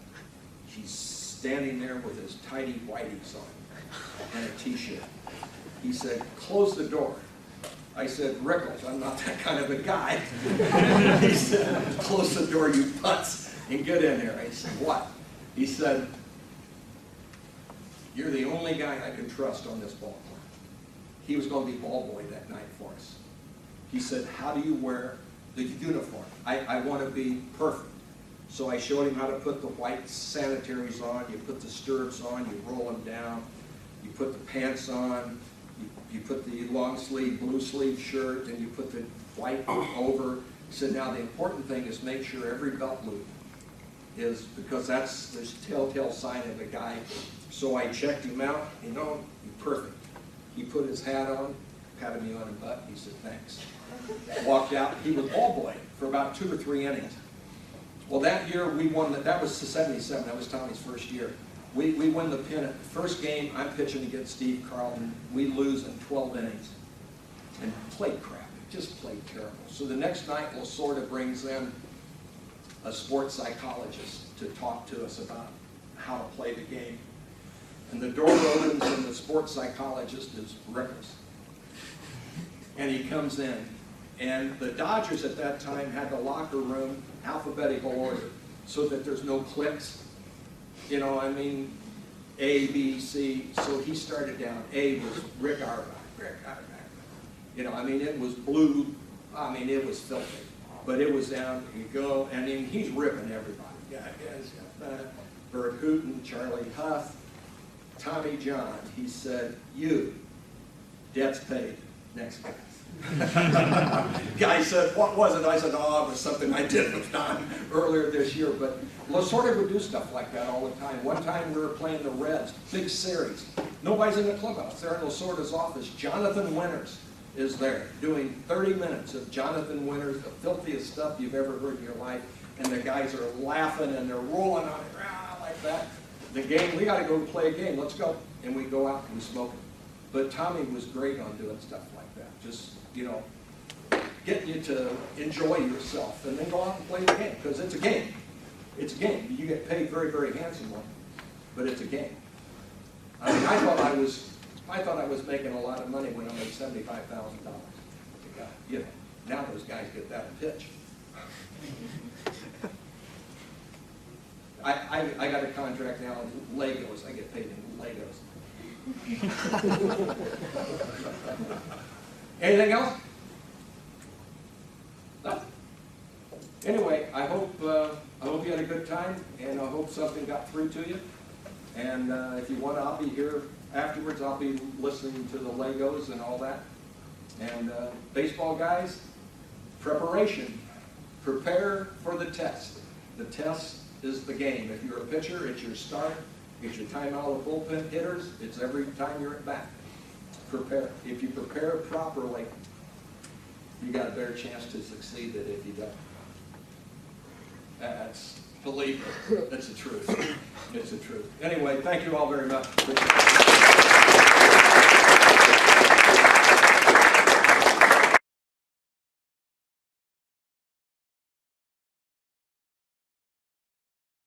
He's standing there with his tidy whities on and a t-shirt. He said, close the door. I said, Rickles, I'm not that kind of a guy. He said, close the door, you putz, and get in there. I said, what? He said, you're the only guy I can trust on this ballpark. He was going to be ball boy that night for us. He said, how do you wear the uniform? I want to be perfect. So I showed him how to put the white sanitaries on. You put the stirrups on, you roll them down, you put the pants on, you put the long sleeve, blue sleeve shirt, and you put the white over. He said, now the important thing is make sure every belt loop is, because that's the telltale sign of a guy. So I checked him out, you know, perfect. He put his hat on, patted me on the butt, he said, thanks. Walked out, he was ball boy for about 2 or 3 innings. Well, that year we won, that was the 77, that was Tommy's first year. We win the pennant. First game, I'm pitching against Steve Carlton. We lose in 12 innings and played crap. Just played terrible. So the next night, Lasorda brings in a sports psychologist to talk to us about how to play the game. And the door opens, and the sports psychologist is Rickles. And he comes in. And the Dodgers at that time had the locker room alphabetical order so that there's no clicks. You know, I mean, A, B, C. So he started down. A was Rick Auerbach. You know, I mean, it was blue. I mean, it was filthy. But it was down, you go, and then he's ripping everybody. Yeah, guys, Bert Hooton, Charlie Huff, Tommy John. He said, you, debt's paid, next guy. Guy said, what was it? I said, oh, it was something I did with Don earlier this year. But Lasorda would do stuff like that all the time. One time we were playing the Reds, big series. Nobody's in the clubhouse. They're in Lasorda's office. Jonathan Winters is there doing 30 minutes of Jonathan Winters, the filthiest stuff you've ever heard in your life. And the guys are laughing and they're rolling on it like that. The game, we got to go play a game. Let's go. And we go out and we smoke it. But Tommy was great on doing stuff like that. Just, you know, getting you to enjoy yourself and then go out and play the game, because it's a game. It's a game. You get paid very, very handsomely, but it's a game. I mean, I thought I was making a lot of money when I made $75,000. You know, now those guys get that in pitch. I got a contract now in Legos. I get paid in Legos. Anything else? No? Anyway, I hope you had a good time, and I hope something got through to you. And if you want, I'll be here afterwards. I'll be listening to the Legos and all that. And baseball guys, preparation. Prepare for the test. The test is the game. If you're a pitcher, it's your start. It's your timeout of bullpen hitters. It's every time you're at bat. Prepare. If you prepare properly, you got a better chance to succeed than if you don't. That's, believe me, that's the truth. It's the truth. Anyway, thank you all very much.